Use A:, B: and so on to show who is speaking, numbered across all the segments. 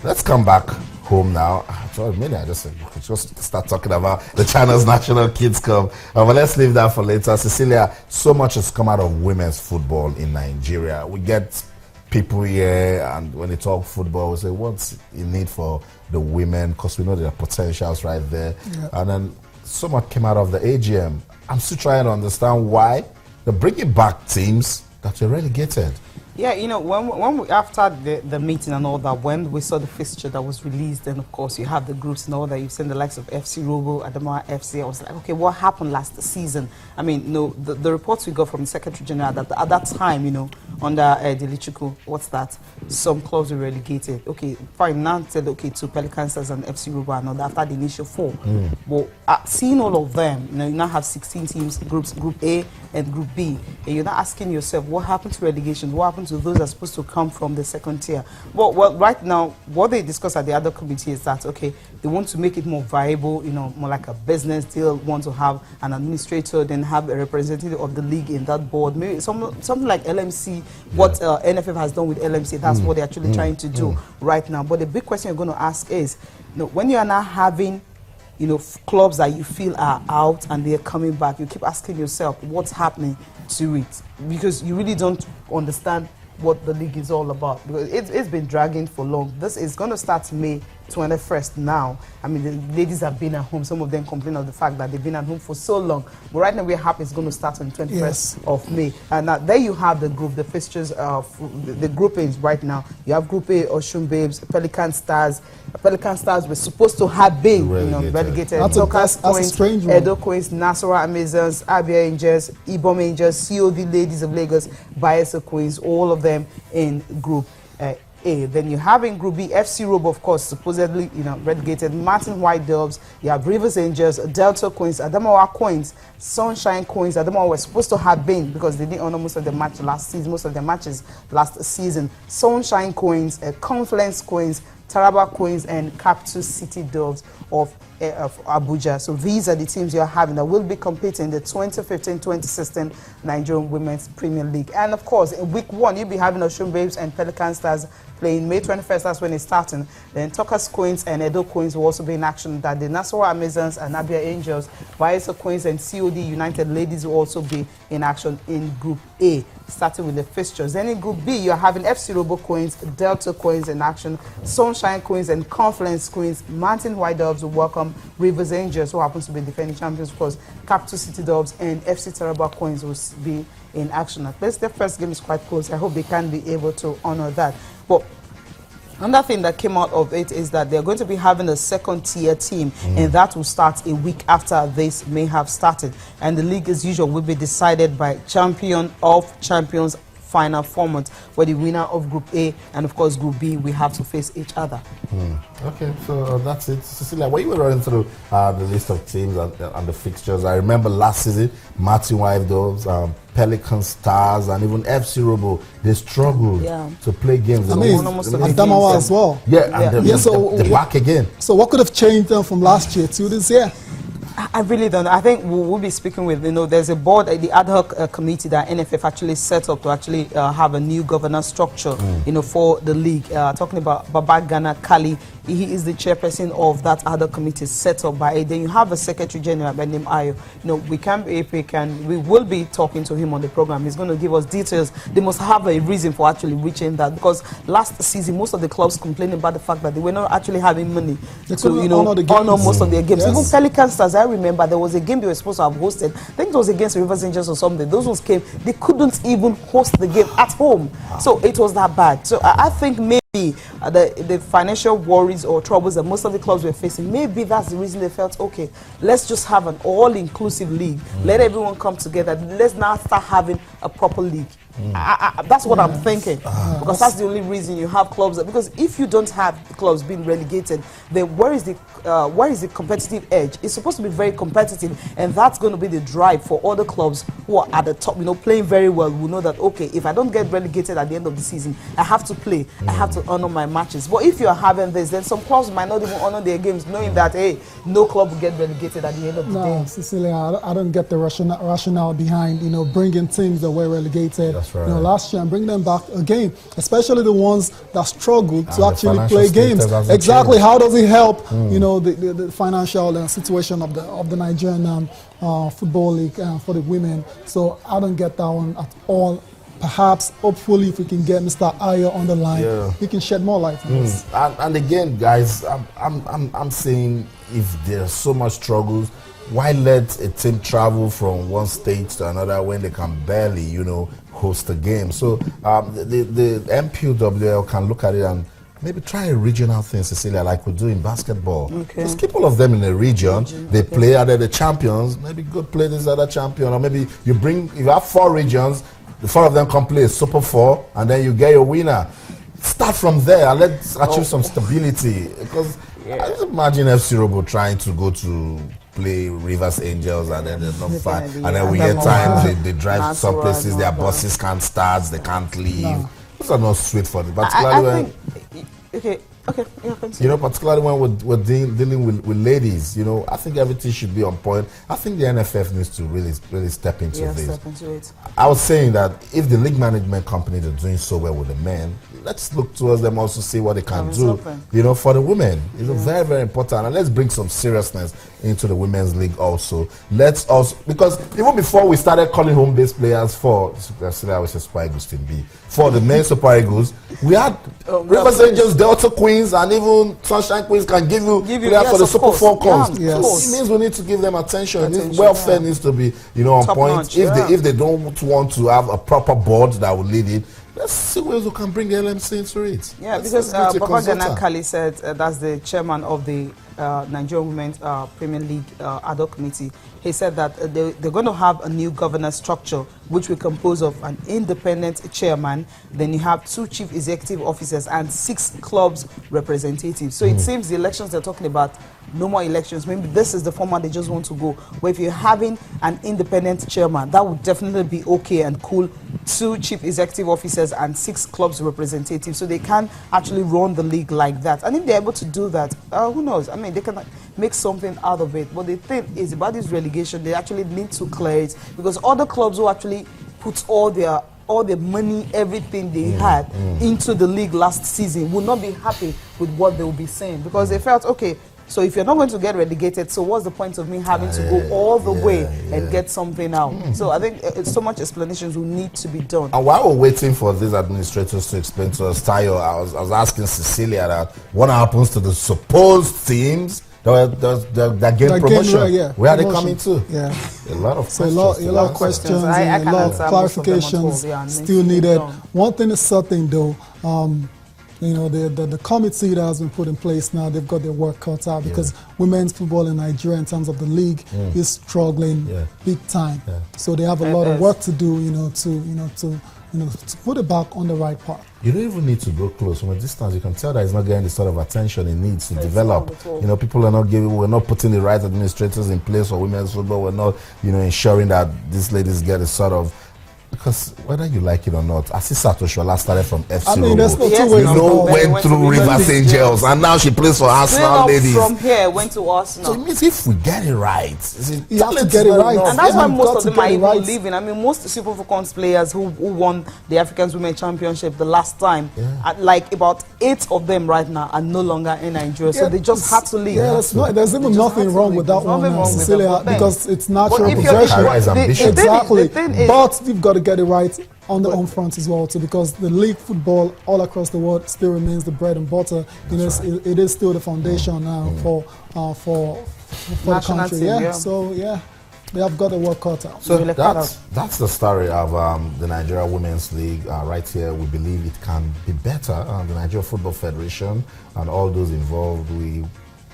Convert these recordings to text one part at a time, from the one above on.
A: let's come back home now. Maybe I just start talking about the China's National Kids Cup. But let's leave that for later. Cecilia, so much has come out of women's football in Nigeria. We get people here, and when they talk football, we say, what's in need for the women? Because we know there are potentials right there. Yeah. And then so much came out of the AGM. I'm still trying to understand why they're bringing back teams that were relegated.
B: Yeah, you know, when we, after the meeting and all that, when we saw the fixture that was released, and of course you have the groups and all that, you've seen the likes of FC Robo, Adamawa FC, I was like, okay, what happened last season? I mean, you know, the reports we got from the Secretary General that at that time, you know, under Delichiku, what's that? Some clubs were relegated. Okay, fine, now said, okay, to Pelican and FC Robo and all that after the initial 4. But seeing all of them, you know, you now have 16 teams, groups, Group A and Group B, and you're not asking yourself, what happened to relegation? What happened to those that are supposed to come from the second tier? Well, right now, what they discuss at the other committee is that, okay, they want to make it more viable, you know, more like a business. They'll want to have an administrator, then have a representative of the league in that board. Maybe something like LMC, what NFF has done with LMC, that's what they're actually trying to do right now. But the big question you're going to ask is, you know, when you are now having, you know, clubs that you feel are out and they're coming back, you keep asking yourself, what's happening to it? Because you really don't understand what the league is all about. Because it's been dragging for long. This is going to start May 21st now. I mean, the ladies have been at home. Some of them complain of the fact that they've been at home for so long. But right now we're happy it's going to start on 21st of May. And now there you have the group, the fixtures, the groupings right now. You have Group A, Osun Babes, Pelican Stars. Pelican Stars were supposed to have been relegated. Tokas Queens, Edo Queens, Nasarawa Amazons, Abia Angels, Ibom Angels, C.O.D Ladies of Lagos, Bayelsa Queens, all of them in Group A. Then you have in Group B, FC Robo, of course, supposedly, you know, relegated. Martin White Doves, you have Rivers Angels, Delta Queens, Adamawa Queens, Sunshine Queens. Adamawa were supposed to have been because they didn't honor most of the matches last season. Sunshine Queens, Confluence Queens, Taraba Queens, and Capital City Doves of Abuja. So these are the teams you are having that will be competing in the 2015-2016 Nigerian Women's Premier League. And of course, in week 1, you'll be having Osun Babes and Pelican Stars playing. May 21st, that's when it's starting. Then Tokas Queens and Edo Queens will also be in action. That the Nasarawa Amazons and Abia Angels, Bayelsa Queens and C.O.D United Ladies will also be in action in Group A, starting with the fixtures. Then in Group B, you're having FC Robo Queens, Delta Queens in action, Sunshine Queens and Confluence Queens. Mountain White Doves will welcome Rivers Angels, who happens to be defending champions, of course. Capital City Doves and FC Taraba Queens will be in action. At least the first game is quite close. I hope they can be able to honor that. But another thing that came out of it is that they're going to be having a second-tier team, and that will start a week after this may have started. And the league, as usual, will be decided by champion of champions final format, where the winner of Group A and, of course, Group B, we have to face each other.
A: Okay, so that's it. Cecilia, when you were running through the list of teams and the fixtures, I remember last season, Martin White Doves, Pelican Stars, and even FC Robo, they struggled to play games.
C: I mean, Adamawa as well.
A: They're back again.
C: So what could have changed them from last year to this year?
B: I really don't know. I think we'll be speaking with, you know, there's a board, the ad hoc committee that NFF actually set up to actually have a new governance structure, you know, for the league. Talking about Babagana Kali, he is the chairperson of that ad hoc committee set up by, then you have a secretary general by name Ayo. You know, we will be talking to him on the program. He's going to give us details. They must have a reason for actually reaching that, because last season, most of the clubs complained about the fact that they were not actually having money to, you know, honor most of their games. Even Pelican Stars, I remember there was a game they were supposed to have hosted. I think it was against Rivers Angels or something. Those ones came, they couldn't even host the game at home. So it was that bad. So I think maybe the financial worries or troubles that most of the clubs were facing, maybe that's the reason they felt, okay, let's just have an all-inclusive league. Let everyone come together. Let's now start having a proper league. That's what I'm thinking, because that's the only reason you have clubs. Because if you don't have clubs being relegated, then where is the competitive edge? It's supposed to be very competitive, and that's going to be the drive for other clubs who are at the top, you know, playing very well. We know that, okay, if I don't get relegated at the end of the season, I have to play. I have to honor my matches. But if you're having this, then some clubs might not even honor their games, knowing that, hey, no club will get relegated at the end of the day.
C: Cecilia, I don't get the rationale behind, you know, bringing teams that were relegated
A: That's right.
C: last year, and bring them back again, especially the ones that struggled to
A: the
C: actually
A: financial
C: play games.
A: status hasn't
C: Exactly.
A: changed.
C: How does it help, the financial situation of the Nigerian Football League for the women? So I don't get that one at all. Perhaps, hopefully, if we can get Mr. Ayo on the line, he can shed more light on this.
A: And again, guys, I'm saying if there's so much struggles, why let a team travel from one state to another when they can barely, host a game? So the MPWL can look at it and maybe try a regional thing, Cecilia, like we do in basketball.
B: Okay.
A: Just keep all of them in a region. They play, and they're the champions. Maybe go play this other champion, or maybe you have 4 regions. The 4 of them come play a Super 4, and then you get your winner. Start from there and let's achieve some stability. Because I just imagine FC Robo trying to go to play Rivers Angels, and then there's no fun. And then we get times they drive some places, their buses can't start, they can't leave. No. Those are not sweet for them. Particularly particularly when we're dealing with ladies, I think everything should be on point. I think the NFF needs to really step into this.
B: Step into it.
A: I was saying that if the league management companies are doing so well with the men, let's look towards them also, see what they can do. For the women. It's very, very important. And let's bring some seriousness into the women's league also. Because even before we started calling home-based players for the men Super Eagles, we had Rivers Angels, Delta Queens, and even Sunshine Queens can give you players for the Super 4 comes.
B: Yeah,
A: so it means we need to give them attention. Welfare needs to be on
B: top
A: point.
B: Notch,
A: if they don't want to have a proper board that will lead it, let's see ways we can bring the LMC into it.
B: Yeah, because Papa Janan Kali said that's the chairman of the Nigerian Women's Premier League ad hoc committee. He said that they're going to have a new governance structure which will compose of an independent chairman, then you have 2 chief executive officers and 6 clubs representatives. So it seems the elections they're talking about, no more elections. Maybe this is the format they just want to go. Where if you're having an independent chairman, that would definitely be okay and cool. 2 chief executive officers and 6 clubs representatives. So they can actually run the league like that. And if they're able to do that, who knows? I mean, they can make something out of it. But the thing is about this relegation, they actually need to clear it, because other clubs who actually put all the money, everything they had into the league last season will not be happy with what they will be saying, because they felt, okay, so if you're not going to get relegated, so what's the point of me having to go all the way and get something out? So I think it's so much explanations will need to be done.
A: And while we're waiting for these administrators to explain to us, Tayo, I was asking Cecilia that what happens to the supposed teams that gain promotion? Where are they coming to?
C: Yeah.
A: A lot of questions.
C: A lot of questions and a lot of clarifications still needed. One thing is certain though, the committee that has been put in place now, they've got their work cut out, because women's football in Nigeria in terms of the league is struggling big time. So they have a lot of work to do, to put it back on the right path.
A: You don't even need to go close. From a distance, you can tell that it's not getting the sort of attention it needs to develop. People are not we're not putting the right administrators in place for women's football. We're not, ensuring that these ladies get a sort of, because whether you like it or not, Asisa Toshola started from FC Robo.
C: There's no two ways.
A: Went through Rivers Angels, and now she plays for Arsenal ladies.
B: From here, went to Arsenal.
A: So it means if we get it right,
C: you have to get it right.
B: And that's why most of them are even leaving. I mean, most Super Falcons players who won the African Women's Championship the last time, like about 8 of them right now are no longer in Nigeria. So they just had to leave.
C: There's even nothing wrong with that one, Cecilia, because it's natural progression.
A: Exactly.
C: But you've got to get it right on the home front as well too, because the league football all across the world still remains the bread and butter. It is still the foundation now for the country. So they have got the work cut out.
A: So that's the story of the Nigeria Women's League. Right here, we believe it can be better. The Nigeria Football Federation and all those involved, we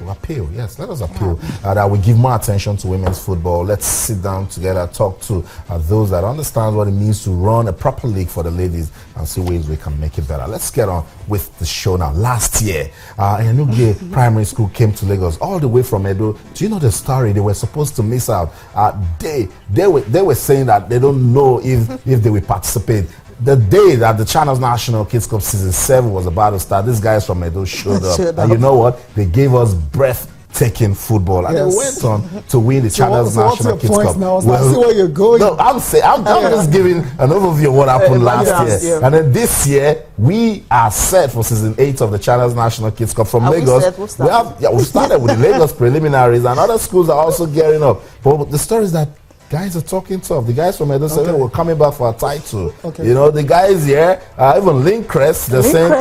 A: appeal. Yes, let us appeal that we give more attention to women's football. Let's sit down together, talk to those that understand what it means to run a proper league for the ladies and see ways we can make it better. Let's get on with the show now. Last year, Enugu Primary School came to Lagos all the way from Edo. Do you know the story? They were supposed to miss out. They were saying that they don't know if they will participate. The day that the Channels National Kids Cup Season 7 was about to start, these guys from Edo showed up. And you know what? They gave us breath taking football, and they went on to win the Channels National Kids Cup.
C: Now? I see where you're going.
A: No, I'm just giving an overview of what happened last year. And then this year, we are set for season 8 of the Channels National Kids Cup from Lagos. We started with the Lagos preliminaries, and other schools are also gearing up. But the story is that guys are talking tough. The guys from Edo State were coming back for a title. You know, the guys here, even Link Crest, they're saying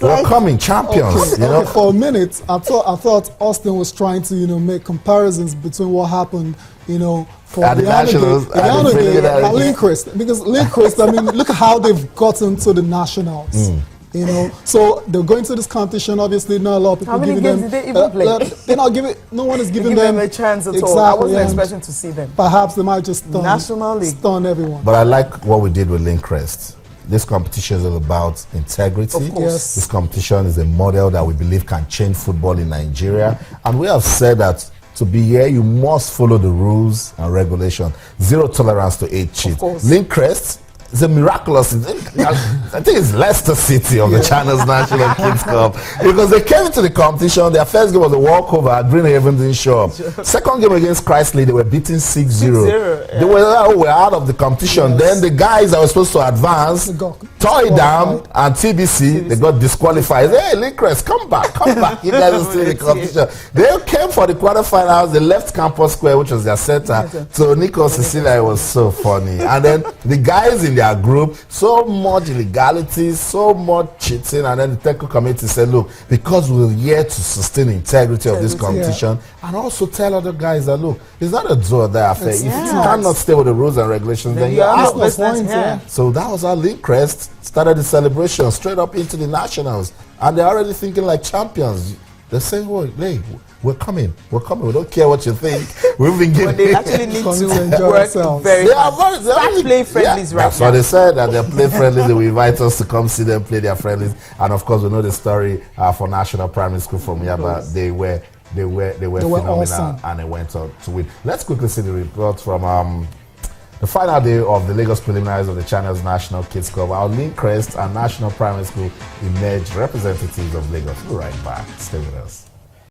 A: we're coming champions. You know,
C: for a minute, I thought Austin was trying to, you know, make comparisons between what happened, you know, for
A: the Nationals
C: and Link Crest, because Link Crest, I mean, look at how they've gotten to the Nationals. You know, so they're going to this competition. Obviously, not a lot of people giving them.
B: Did they even play?
C: They're not giving. No one is giving
B: them a chance at all. I wasn't expecting to see them.
C: Perhaps they might just stun everyone.
A: But I like what we did with Link Crest. This competition is all about integrity.
C: Of course.
A: This competition is a model that we believe can change football in Nigeria, and we have said that to be here, you must follow the rules and regulations. Zero tolerance to age cheat. Link Crest. It's a miraculous. I think it's Leicester City of the Channels National Kids Cup, because they came into the competition. Their first game was a walkover at Greenhaven, didn't show up. Second game against Christley, they were beaten 6-0. They were out of the competition. Then the guys that were supposed to advance tore it down, and TBC, they got disqualified. Hey, Lincrest, come back. You guys are still in the competition. They came for the quarterfinals. They left Campus Square, which was their center, to Nico Cecilia. It was so funny. And then the guys in their group, so much illegality, so much cheating, and then the technical committee said, look, because we're here to sustain the integrity of this competition, and also tell other guys that, look, it's not a do or die affair. If you cannot stay with the rules and regulations, then you're out. So that was how Link Crest started the celebration straight up into the Nationals, and they're already thinking like champions. They're saying, well, hey, we're coming. We don't care what you think. We've been giving.
B: They actually need to work very hard. Start playing friendlies right now.
A: So they said that they're playing friendlies. They will invite us to come see them play their friendlies. And of course, we know the story for National Primary School from Yaba. They were phenomenal, awesome. And they went on to win. Let's quickly see the report from the final day of the Lagos preliminaries of the Channels National Kids Cup. Our Link Crest and National Primary School emerged representatives of Lagos. We'll be right back. Stay with us.